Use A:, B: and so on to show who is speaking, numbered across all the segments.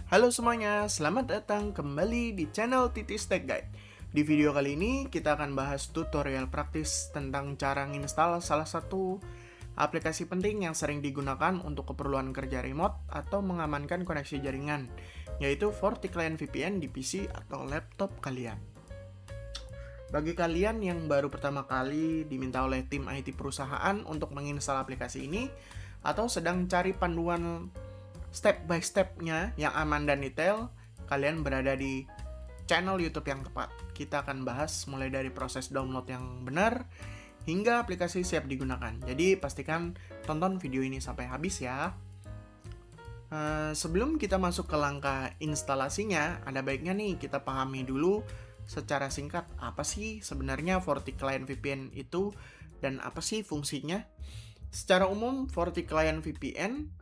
A: Halo semuanya, selamat datang kembali di channel Titis Tech Guide. Di video kali ini kita akan bahas tutorial praktis tentang cara menginstal salah satu aplikasi penting yang sering digunakan untuk keperluan kerja remote atau mengamankan koneksi jaringan, yaitu FortiClient VPN di PC atau laptop kalian. Bagi kalian yang baru pertama kali diminta oleh tim IT perusahaan untuk menginstal aplikasi ini, atau sedang cari panduan step by step-nya yang aman dan detail, kalian berada di channel YouTube yang tepat. Kita akan bahas mulai dari proses download yang benar hingga aplikasi siap digunakan. Jadi pastikan tonton video ini sampai habis ya. Sebelum kita masuk ke langkah instalasinya, ada baiknya nih kita pahami dulu secara singkat apa sih sebenarnya FortiClient VPN itu dan apa sih fungsinya. Secara umum, FortiClient VPN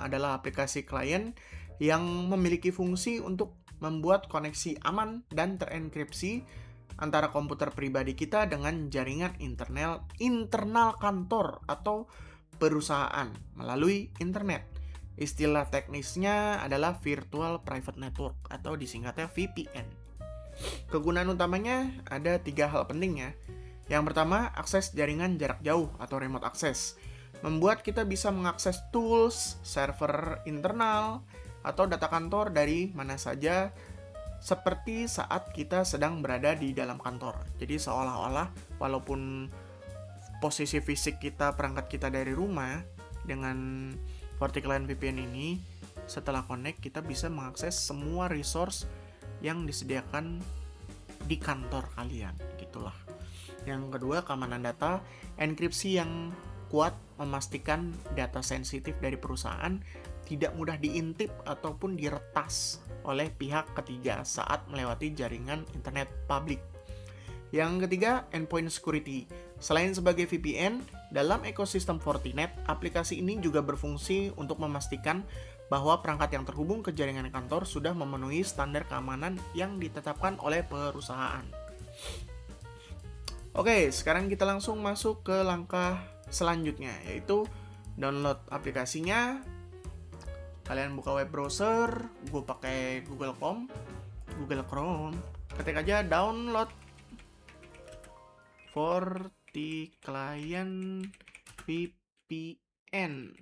A: adalah aplikasi klien yang memiliki fungsi untuk membuat koneksi aman dan terenkripsi antara komputer pribadi kita dengan jaringan internal kantor atau perusahaan melalui internet. Istilah teknisnya adalah Virtual Private Network atau disingkatnya VPN. Kegunaan utamanya ada 3 hal penting ya. Yang pertama, akses jaringan jarak jauh atau remote access. Membuat kita bisa mengakses tools, server internal, atau data kantor dari mana saja seperti saat kita sedang berada di dalam kantor. Jadi seolah-olah walaupun posisi fisik kita, perangkat kita dari rumah, dengan FortiClient VPN ini, setelah connect kita bisa mengakses semua resource yang disediakan di kantor kalian, gitulah. Yang kedua, keamanan data, enkripsi yang kuat memastikan data sensitif dari perusahaan tidak mudah diintip ataupun diretas oleh pihak ketiga saat melewati jaringan internet publik. Yang ketiga, endpoint security. Selain sebagai VPN, dalam ekosistem Fortinet, aplikasi ini juga berfungsi untuk memastikan bahwa perangkat yang terhubung ke jaringan kantor sudah memenuhi standar keamanan yang ditetapkan oleh perusahaan. Oke, sekarang kita langsung masuk ke langkah selanjutnya, yaitu download aplikasinya. Kalian buka web browser, gue pakai Google Chrome, ketik aja download FortiClient VPN.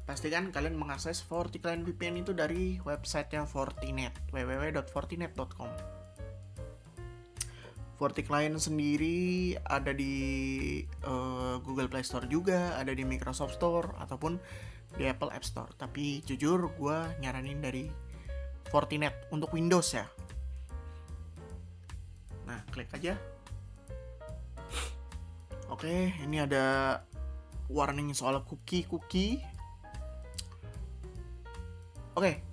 A: Pastikan kalian mengakses FortiClient VPN itu dari websitenya Fortinet, www.fortinet.com. FortiClient sendiri ada di Google Play Store juga, ada di Microsoft Store, ataupun di Apple App Store. Tapi jujur gue nyaranin dari Fortinet untuk Windows ya. Nah, klik aja. Oke, ini ada warning soal cookie. Oke,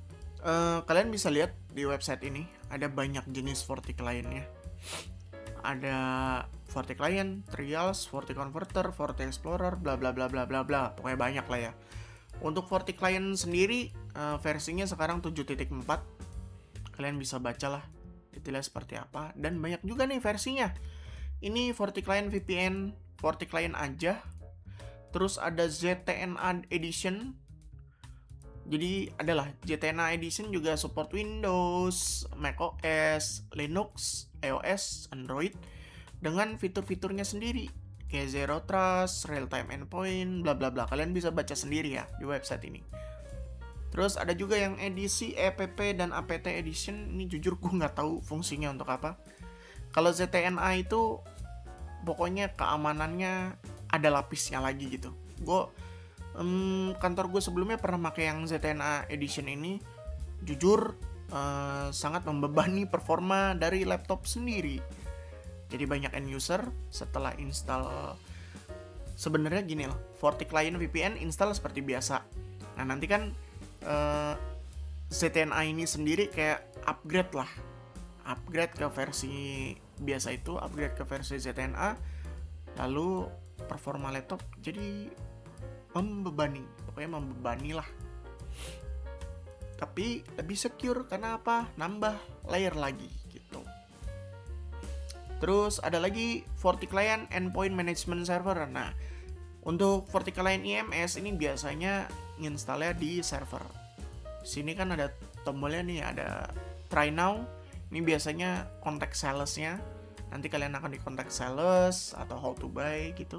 A: kalian bisa lihat di website ini ada banyak jenis FortiClient-nya. Ada FortiClient, Trials, FortiConverter, FortiExplorer, bla bla bla bla bla bla. Pokoknya banyak lah ya. Untuk FortiClient sendiri versinya sekarang 7.4. Kalian bisa bacalah detailnya seperti apa, dan banyak juga nih versinya. Ini FortiClient VPN, FortiClient aja. Terus ada ZTNA Edition. Jadi adalah ZTNA Edition juga support Windows, macOS, Linux, iOS, Android dengan fitur-fiturnya sendiri kayak Zero Trust, Real Time Endpoint, bla bla bla. Kalian bisa baca sendiri ya di website ini. Terus ada juga yang edisi EPP dan APT Edition. Ini jujur gue nggak tahu fungsinya untuk apa. Kalau ZTNA itu pokoknya keamanannya ada lapisnya lagi gitu. Kantor gue sebelumnya pernah pakai yang ZTNA Edition ini. Jujur sangat membebani performa dari laptop sendiri. Jadi banyak end user setelah install, sebenarnya gini loh, FortiClient VPN install seperti biasa. Nah nanti kan ZTNA ini sendiri kayak upgrade ke versi biasa itu, upgrade ke versi ZTNA, lalu performa laptop jadi membebani lah. Tapi lebih secure karena apa? Nambah layer lagi gitu. Terus ada lagi FortiClient Endpoint Management Server. Nah, untuk FortiClient IMS ini biasanya nginstallnya di server. Sini kan ada tombolnya nih, ada try now. Ini biasanya kontak salesnya. Nanti kalian akan di kontak sales atau how to buy gitu.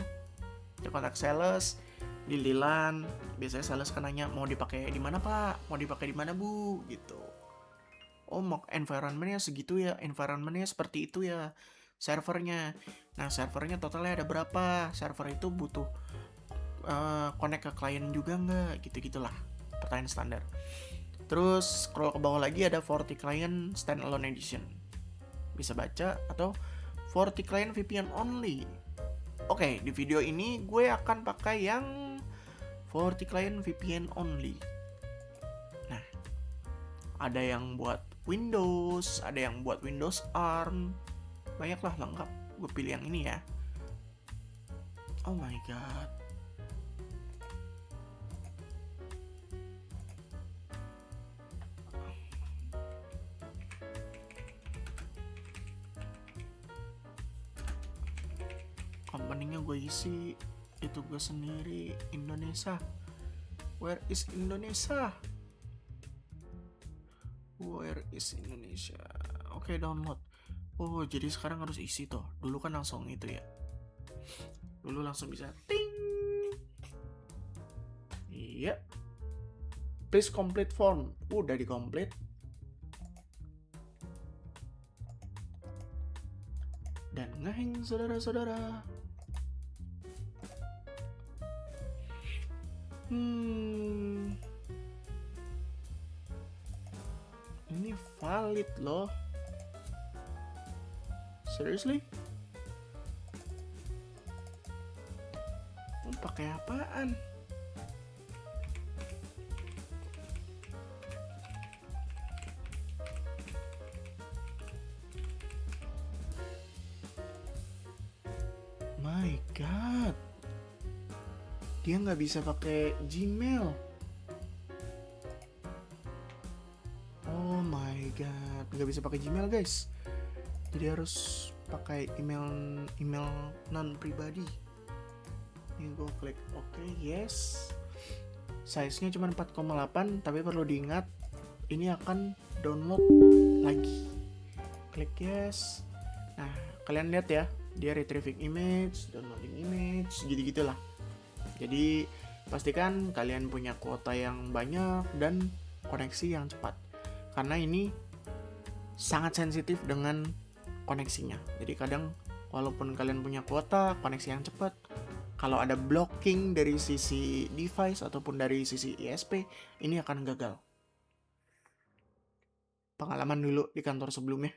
A: Di kontak sales, di LAN. Biasanya sales kan nanya mau dipakai di mana Pak, mau dipakai di mana Bu, gitu. Oh, mau environmentnya segitu ya, environmentnya seperti itu ya, servernya. Nah, servernya totalnya ada berapa? Server itu butuh connect ke klien juga nggak? Gitu-gitulah, pertanyaan standar. Terus scroll ke bawah lagi ada FortiClient Client Standalone Edition. Bisa baca atau FortiClient Client VPN Only. Oke, di video ini gue akan pakai yang FortiClient Client VPN Only. Nah, ada yang buat Windows, ada yang buat Windows ARM. Banyaklah lengkap. Gue pilih yang ini ya. Oh my god. Company-nya gue isi, itu gue sendiri, Indonesia. Where is Indonesia? Where is Indonesia? Oke, download. Oh, jadi sekarang harus isi tuh. Dulu kan langsung itu ya. Dulu langsung bisa ting. Iya. Please complete form. Udah di-complete. Dan ngeheng saudara-saudara. Ini valid loh. Seriously? Pakai apaan? My god. Dia nggak bisa pakai Gmail. Oh my god, nggak bisa pakai Gmail guys. Jadi harus pakai email non pribadi. Ini gue klik oke, yes. Size-nya cuma 4,8, tapi perlu diingat ini akan download lagi. Klik yes. Nah, kalian lihat ya, dia retrieving image, downloading image, gitu-gitulah. Jadi pastikan kalian punya kuota yang banyak dan koneksi yang cepat. Karena ini sangat sensitif dengan koneksinya. Jadi kadang walaupun kalian punya kuota, koneksi yang cepat, kalau ada blocking dari sisi device ataupun dari sisi ISP, ini akan gagal. Pengalaman dulu di kantor sebelumnya.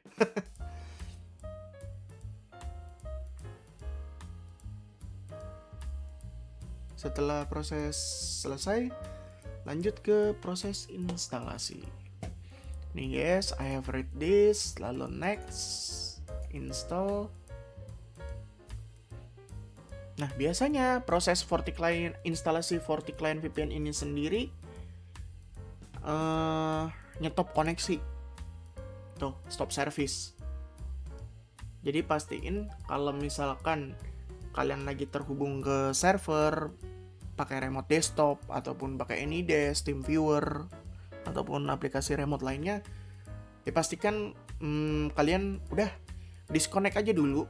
A: Setelah proses selesai, lanjut ke proses instalasi. Nih guys, I have read this, lalu next, install. Nah, biasanya proses FortiClient, instalasi FortiClient VPN ini sendiri nyetop koneksi. Tuh, stop service. Jadi pastiin kalau misalkan kalian lagi terhubung ke server pakai remote desktop ataupun pakai AnyDesk, TeamViewer ataupun aplikasi remote lainnya, ya pastikan kalian udah disconnect aja dulu.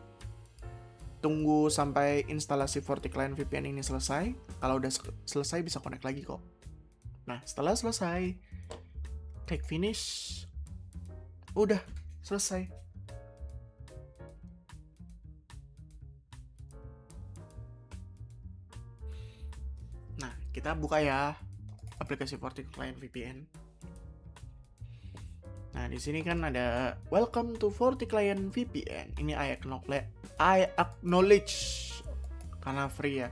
A: Tunggu sampai instalasi FortiClient VPN ini selesai. Kalau udah selesai bisa connect lagi kok. Nah, setelah selesai, klik finish. Udah selesai. Nah, kita buka ya aplikasi FortiClient VPN. Nah, di sini kan ada Welcome to FortiClient VPN. Ini I acknowledge karena free ya.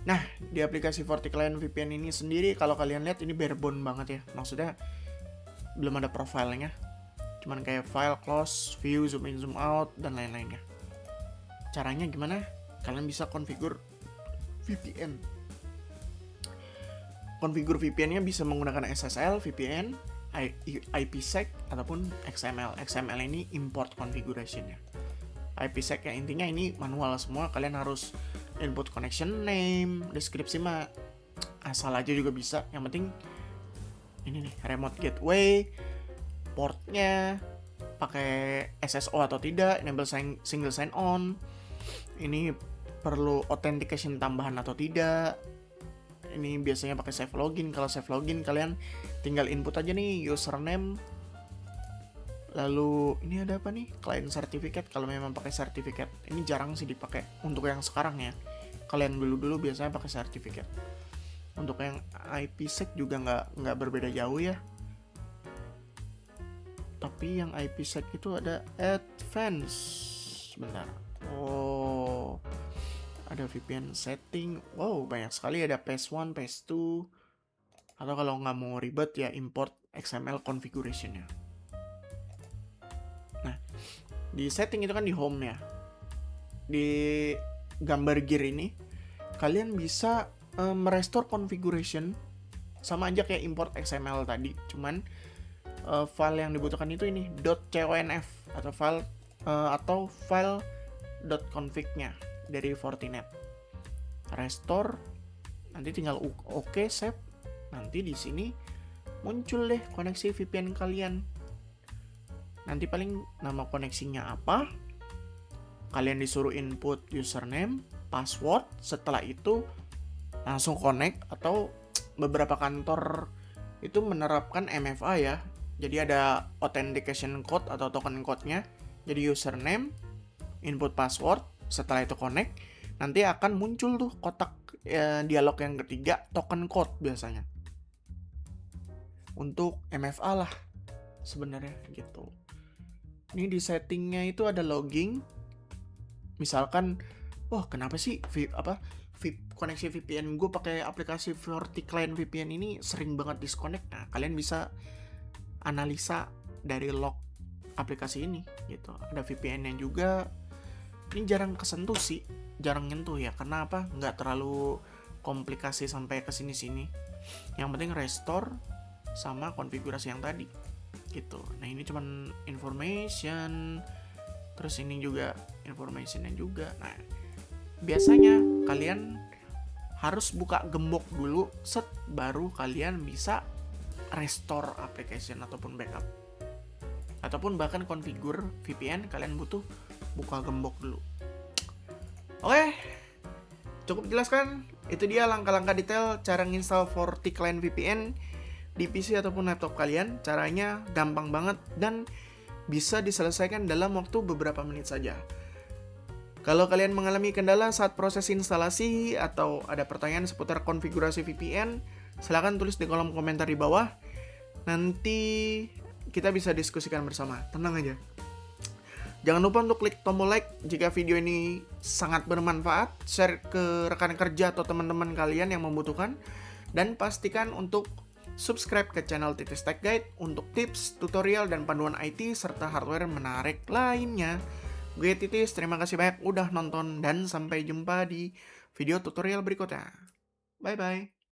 A: Nah, di aplikasi FortiClient VPN ini sendiri kalau kalian lihat ini barebone banget ya. Maksudnya belum ada profilnya. Cuman kayak file, close, view, zoom in, zoom out dan lain-lainnya. Caranya gimana? Kalian bisa configure VPN. Configure VPN-nya bisa menggunakan SSL, VPN, IPsec ataupun XML. XML ini import configuration-nya. IPsec ya intinya ini manual semua, kalian harus input connection name, deskripsi mah asal aja juga bisa. Yang penting ini nih, remote gateway, portnya pakai SSO atau tidak, enable single sign on, ini perlu authentication tambahan atau tidak. Ini biasanya pakai save login. Kalau save login kalian tinggal input aja nih username. Lalu ini ada apa nih? Client certificate. Kalau memang pakai certificate. Ini jarang sih dipakai untuk yang sekarang ya. Kalian dulu biasanya pakai certificate. Untuk yang IPsec juga nggak berbeda jauh ya. Tapi yang IPsec itu ada advanced. Sebentar. Oh, ada VPN setting. Wow, banyak sekali. Ada PAS1, PAS2. Atau kalau nggak mau ribet ya import XML configuration-nya. Nah, di setting itu kan di home ya. Di gambar gear ini, kalian bisa merestore configuration. Sama aja kayak import XML tadi. Cuman file yang dibutuhkan itu ini .conf atau file .config-nya dari Fortinet. Restore, nanti tinggal oke, save. Nanti di sini muncul deh koneksi VPN kalian. Nanti paling nama koneksinya apa? Kalian disuruh input username, password. Setelah itu langsung connect, atau beberapa kantor itu menerapkan MFA ya. Jadi ada authentication code atau token code-nya. Jadi username, input password, setelah itu connect, nanti akan muncul tuh kotak dialog yang ketiga, token code biasanya. Untuk MFA lah sebenarnya gitu. Ini di settingnya itu ada logging. Misalkan, kenapa sih koneksi VPN gue pakai aplikasi FortiClient VPN ini sering banget disconnect. Nah, kalian bisa analisa dari log aplikasi ini gitu. Ada VPN-nya juga. Ini jarang kesentuh sih, jarang nyentuh ya. Karena apa? Nggak terlalu komplikasi sampai ke sini-sini. Yang penting restore sama konfigurasi yang tadi gitu. Nah, ini cuman information. Terus ini juga informationnya juga. Nah, biasanya kalian harus buka gembok dulu, baru kalian bisa restore application ataupun backup. Ataupun bahkan configure VPN, kalian butuh buka gembok dulu. Oke, cukup jelas kan? Itu dia langkah-langkah detail cara nginstal FortiClient VPN di PC ataupun laptop kalian. Caranya gampang banget dan bisa diselesaikan dalam waktu beberapa menit saja. Kalau kalian mengalami kendala saat proses instalasi atau ada pertanyaan seputar konfigurasi VPN, silahkan tulis di kolom komentar di bawah. Nanti kita bisa diskusikan bersama. Tenang aja. Jangan lupa untuk klik tombol like jika video ini sangat bermanfaat, share ke rekan kerja atau teman-teman kalian yang membutuhkan, dan pastikan untuk subscribe ke channel Titis Tech Guide untuk tips, tutorial, dan panduan IT serta hardware menarik lainnya. Gue Titis, terima kasih banyak udah nonton dan sampai jumpa di video tutorial berikutnya. Bye-bye.